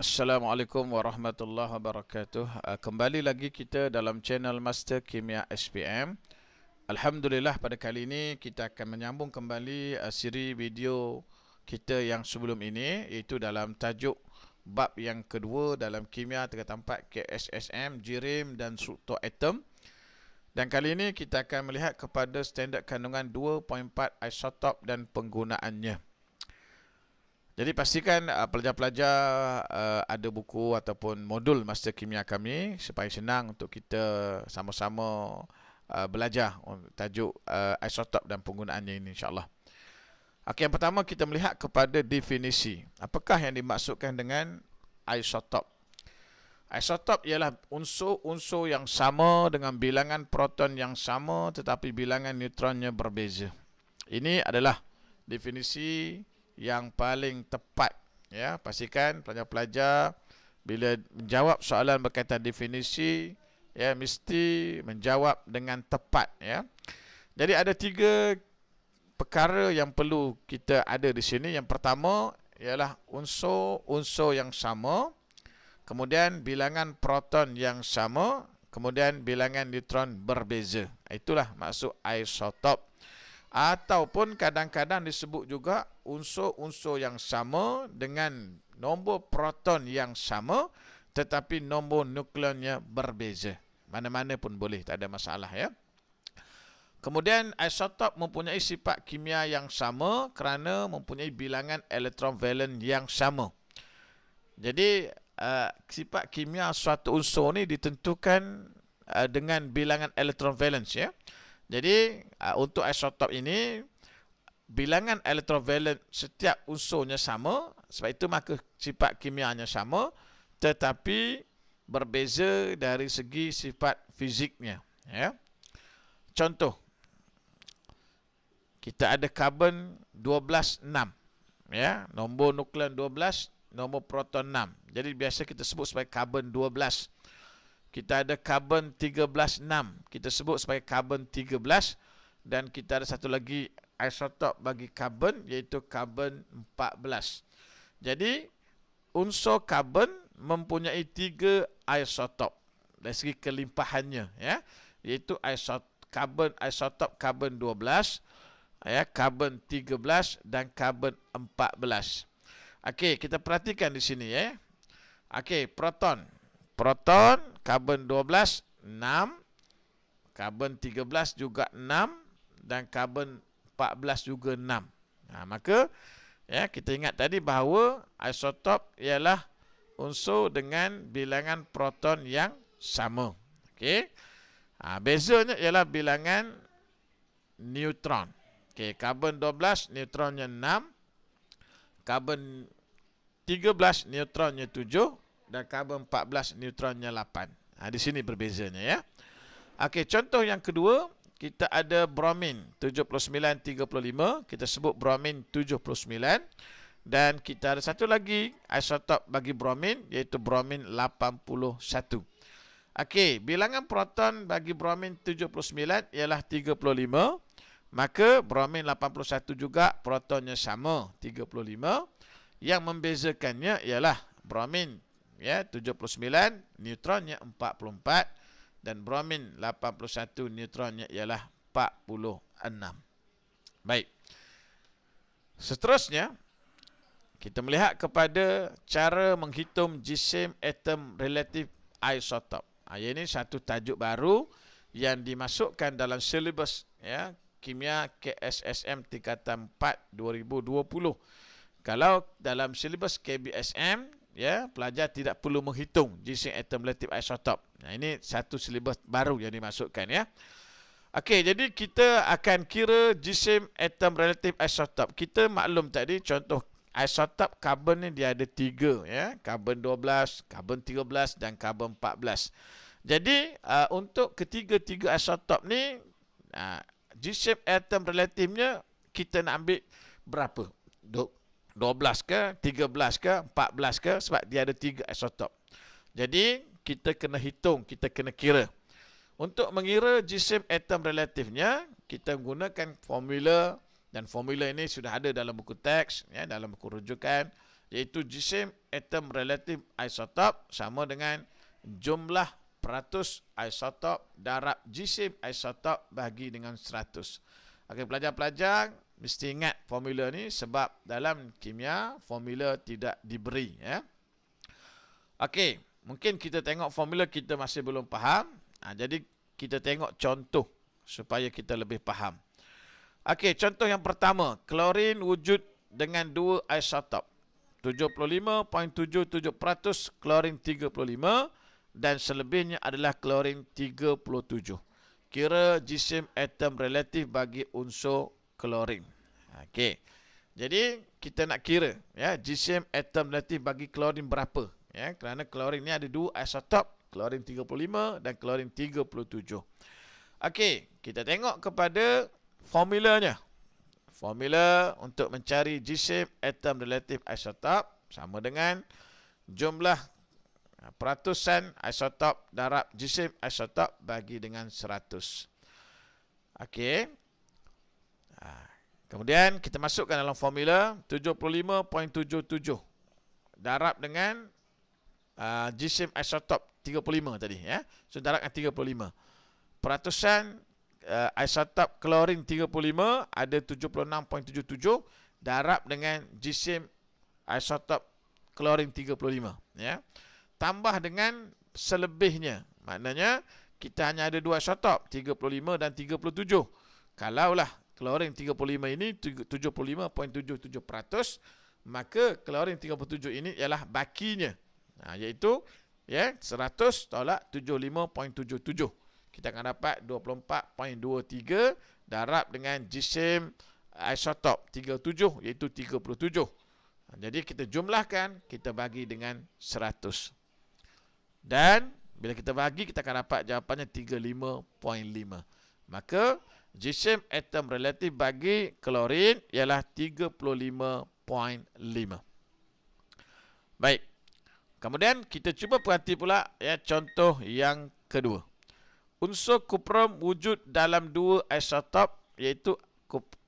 Assalamualaikum warahmatullahi wabarakatuh. Kembali lagi kita dalam channel Master Kimia SPM. Alhamdulillah, pada kali ini kita akan menyambung kembali siri video kita yang sebelum ini, iaitu dalam tajuk bab yang kedua dalam kimia tingkatan 4 KSSM, jirim dan struktur atom. Dan kali ini kita akan melihat kepada standard kandungan 2.4 isotop dan penggunaannya. Jadi pastikan pelajar-pelajar ada buku ataupun modul master kimia kami supaya senang untuk kita sama-sama belajar tajuk isotop dan penggunaannya ini, insyaAllah. Okey, yang pertama kita melihat kepada definisi. Apakah yang dimaksudkan dengan isotop? Isotop ialah unsur-unsur yang sama dengan bilangan proton yang sama tetapi bilangan neutronnya berbeza. Ini adalah definisi yang paling tepat, ya. Pastikan pelajar-pelajar bila menjawab soalan berkaitan definisi, ya, mesti menjawab dengan tepat, ya. Jadi ada 3 perkara yang perlu kita ada di sini. Yang pertama ialah unsur-unsur yang sama, kemudian bilangan proton yang sama, kemudian bilangan neutron berbeza. Itulah maksud isotop. Ataupun kadang-kadang disebut juga unsur-unsur yang sama dengan nombor proton yang sama tetapi nombor nukleonnya berbeza. Mana-mana pun boleh, tak ada masalah, ya. Kemudian isotop mempunyai sifat kimia yang sama kerana mempunyai bilangan elektron valen yang sama. Jadi sifat kimia suatu unsur ni ditentukan dengan bilangan elektron valence, ya. Jadi untuk isotop ini bilangan elektron valen setiap unsurnya sama, sebab itu maka sifat kimianya sama tetapi berbeza dari segi sifat fiziknya, ya. Contoh, kita ada karbon 12 6, ya, nombor nukleon 12, nombor proton 6. Jadi biasa kita sebut sebagai karbon 12. Kita ada karbon 13 6, kita sebut sebagai karbon 13, dan kita ada satu lagi isotop bagi karbon, iaitu karbon 14. Jadi unsur karbon mempunyai 3 isotop dari segi kelimpahannya, ya, iaitu isotop karbon 12, ya, karbon 13 dan karbon 14. Okey, kita perhatikan di sini, ya. Okey, proton karbon 12 6, karbon 13 juga 6, dan karbon 14 juga 6. Maka, ya, kita ingat tadi bahawa isotop ialah unsur dengan bilangan proton yang sama. Okey. Bezanya ialah bilangan neutron. Okey, karbon 12 neutronnya 6, karbon 13 neutronnya 7, dan karbon 14 neutronnya 8. Di sini berbezanya, ya. Okey, contoh yang kedua, kita ada bromin 7935, kita sebut bromin 79, dan kita ada satu lagi isotop bagi bromin, iaitu bromin 81. Okey, bilangan proton bagi bromin 79 ialah 35, maka bromin 81 juga protonnya sama 35. Yang membezakannya ialah bromin, ya, 79 neutronnya 44, dan bromin 81 neutronnya ialah 46. Baik. Seterusnya kita melihat kepada cara menghitung jisim atom relatif isotop. Ini satu tajuk baru yang dimasukkan dalam silibus, ya, kimia KSSM tingkatan 4 2020. Kalau dalam silibus KBSM, ya, pelajar tidak perlu menghitung jisim atom relatif isotop. Ini satu silibus baru yang dimasukkan, ya. Okey, jadi kita akan kira jisim atom relatif isotop. Kita maklum tadi contoh isotop karbon ni dia ada 3, ya, karbon 12, karbon 13 dan karbon 14. Jadi untuk ketiga-tiga isotop ni jisim atom relatifnya kita nak ambil berapa? 12 ke, 13 ke, 14 ke, sebab dia ada 3 isotop. Jadi kita kena hitung, kita kena kira. Untuk mengira jisim atom relatifnya, kita menggunakan formula, dan formula ini sudah ada dalam buku teks, ya, dalam buku rujukan, iaitu jisim, atom, relatif, isotop sama dengan jumlah peratus isotop darab jisim isotop bagi dengan 100. Okey, pelajar-pelajar mesti ingat formula ni sebab dalam kimia formula tidak diberi, ya. Okey, mungkin kita tengok formula kita masih belum faham. Jadi kita tengok contoh supaya kita lebih faham. Okey, contoh yang pertama, klorin wujud dengan dua isotop. 75.77% klorin 35 dan selebihnya adalah klorin 37. Kira jisim atom relatif bagi unsur klorin. Okey. Jadi kita nak kira, ya, jisim atom relatif bagi klorin berapa, ya, kerana klorin ni ada dua isotop, klorin 35 dan klorin 37. Okey, kita tengok kepada formulanya. Formula untuk mencari jisim atom relatif isotop sama dengan jumlah peratusan isotop darab jisim isotop bagi dengan 100. Okey. Kemudian kita masukkan dalam formula 75.77 darab dengan jisim isotop 35 tadi, ya. So darabkan 35. Peratusan isotop klorin 35 ada 76.77 darab dengan jisim isotop klorin 35, ya. Tambah dengan selebihnya. Maknanya kita hanya ada dua isotop, 35 dan 37. Kalaulah klorin 35 ini 75.77%, maka klorin 37 ini ialah bakinya. Iaitu, ya, 100 tolak 75.77. Kita akan dapat 24.23 darab dengan jisim isotop 37 iaitu 37. Jadi kita jumlahkan, kita bagi dengan 100. Dan bila kita bagi, kita akan dapat jawapannya 35.5. Maka jisim atom relatif bagi klorin ialah 35.5. Baik. Kemudian kita cuba perhati pula, ya, contoh yang kedua. Unsur kuprum wujud dalam dua isotop iaitu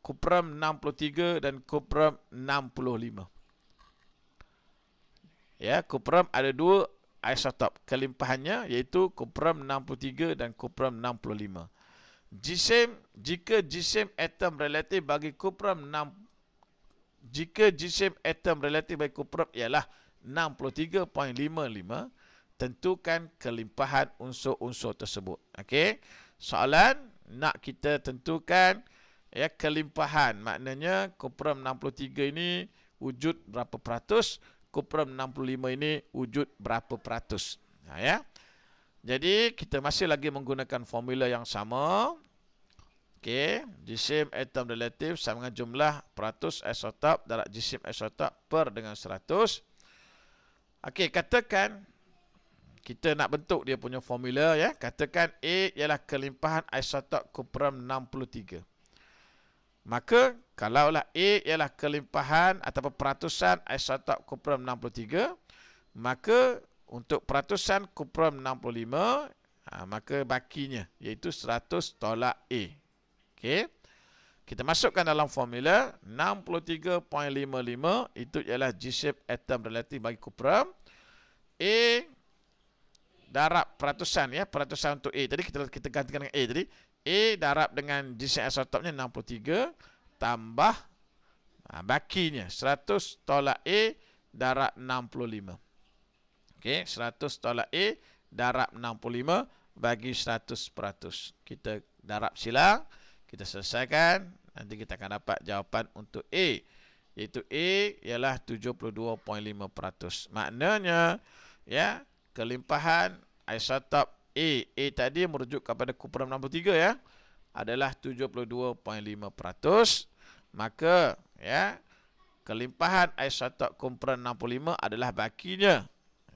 kuprum 63 dan kuprum 65. Ya, kuprum ada dua isotop. Kelimpahannya iaitu kuprum 63 dan kuprum 65. Jika jisim atom relatif bagi kuprum ialah 63.55, tentukan kelimpahan unsur-unsur tersebut. Okey. Soalan nak kita tentukan, ya, kelimpahan. Maknanya kuprum 63 ini wujud berapa peratus, kuprum 65 ini wujud berapa peratus. Ya. Jadi kita masih lagi menggunakan formula yang sama. Okey, jisim atom relatif sama dengan jumlah peratus isotop darab jisim isotop per dengan 100. Okey, katakan kita nak bentuk dia punya formula, ya. Katakan A ialah kelimpahan isotop kuprum 63. Maka kalaulah A ialah kelimpahan ataupun peratusan isotop kuprum 63, maka untuk peratusan kuprum 65, maka bakinya iaitu 100 tolak A. Okey. Kita masukkan dalam formula 63.55 itu ialah jisim atom relatif bagi kuprum. A darab peratusan, ya, peratusan untuk A tadi kita gantikan dengan A tadi. A darab dengan jisim isotopnya 63 tambah bakinya 100 tolak A darab 65. Okey, 100 tolak A darab 65 bagi 100%. Kita darab silang, kita selesaikan, nanti kita akan dapat jawapan untuk A. Iaitu A ialah 72.5%. Maknanya, ya, kelimpahan isotop A tadi merujuk kepada kuprum 63, ya, adalah 72.5%. Maka, ya, kelimpahan isotop kuprum 65 adalah bakinya,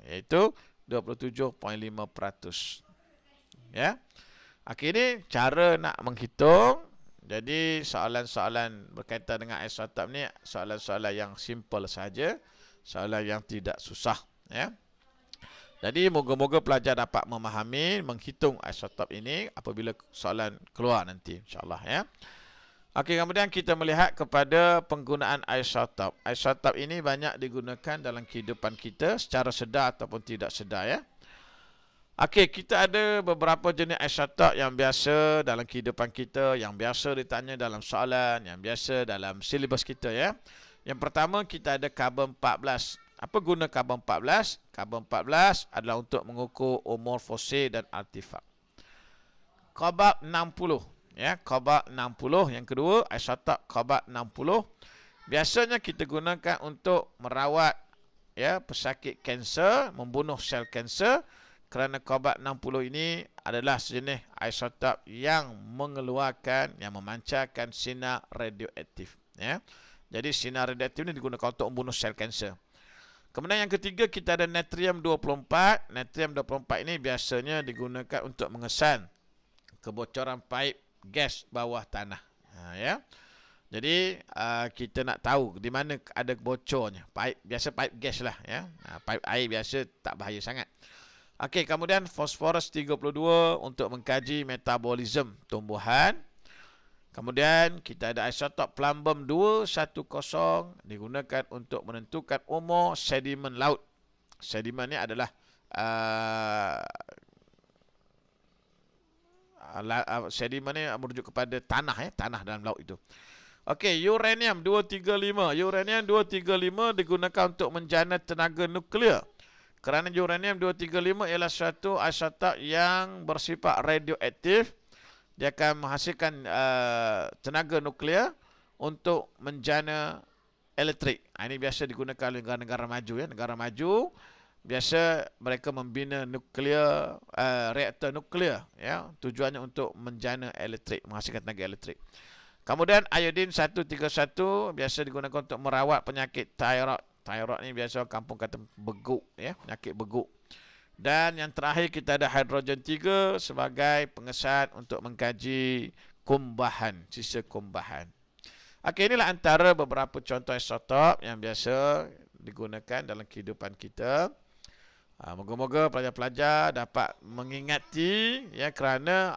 iaitu 27.5%. Ya. Okey, ini cara nak menghitung. Jadi soalan-soalan berkaitan dengan isotop ni soalan-soalan yang simple saja, soalan yang tidak susah, ya. Jadi moga-moga pelajar dapat memahami, menghitung isotop ini apabila soalan keluar nanti, insya-Allah, ya. Okey, kemudian kita melihat kepada penggunaan isotop. Isotop ini banyak digunakan dalam kehidupan kita secara sedar ataupun tidak sedar, ya. Okey, kita ada beberapa jenis isotop yang biasa dalam kehidupan kita, yang biasa ditanya dalam soalan, yang biasa dalam silibus kita, ya. Yang pertama, kita ada karbon 14. Apa guna karbon 14? Karbon 14 adalah untuk mengukur umur fosil dan artifak. Cobalt 60, ya, cobalt 60. Yang kedua, isotop cobalt 60. Biasanya kita gunakan untuk merawat, ya, pesakit kanser, membunuh sel kanser, kerana cobalt 60 ini adalah sejenis isotop yang mengeluarkan, yang memancarkan sinar radioaktif, ya. Jadi sinar radioaktif ini digunakan untuk membunuh sel kanser. Kemudian yang ketiga, kita ada natrium 24. Natrium 24 ini biasanya digunakan untuk mengesan kebocoran paip gas bawah tanah, ya. Jadi kita nak tahu di mana ada bocornya. Paip biasa, paip gas lah, ya. Paip air biasa tak bahaya sangat. Okey, kemudian fosforus 32 untuk mengkaji metabolisme tumbuhan. Kemudian kita ada isotop plumbum 210 digunakan untuk menentukan umur sedimen laut. Sedimen ni adalah sedimen ni merujuk kepada tanah, ya, tanah dalam laut itu. Okey, uranium 235. Uranium 235 digunakan untuk menjana tenaga nuklear. Kerana uranium 235 ialah suatu isotop yang bersifat radioaktif. Dia akan menghasilkan tenaga nuklear untuk menjana elektrik. Ini biasa digunakan oleh negara-negara maju, ya. Negara maju biasa mereka membina nuklear, reaktor nuklear, ya. Tujuannya untuk menjana elektrik, menghasilkan tenaga elektrik. Kemudian iodin 131 biasa digunakan untuk merawat penyakit thyroid. Thyroid ni biasa kampung kata beguk, ya, penyakit beguk. Dan yang terakhir kita ada hidrogen 3 sebagai pengesan untuk mengkaji kumbahan, sisa kumbahan. Okey, inilah antara beberapa contoh isotop yang biasa digunakan dalam kehidupan kita. Moga-moga pelajar-pelajar dapat mengingati, ya, kerana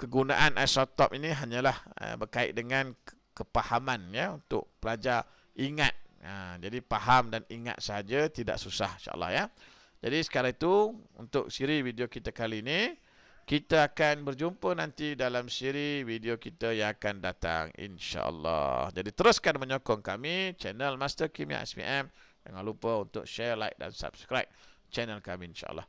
kegunaan isotop ini hanyalah berkait dengan kepahaman, ya, untuk pelajar ingat. Jadi faham dan ingat saja, tidak susah, insyaAllah, ya. Jadi sekarang itu untuk siri video kita kali ini. Kita akan berjumpa nanti dalam siri video kita yang akan datang, insyaAllah. Jadi teruskan menyokong kami, channel Master Kimia SPM. Jangan lupa untuk share, like dan subscribe channel kami, insyaAllah.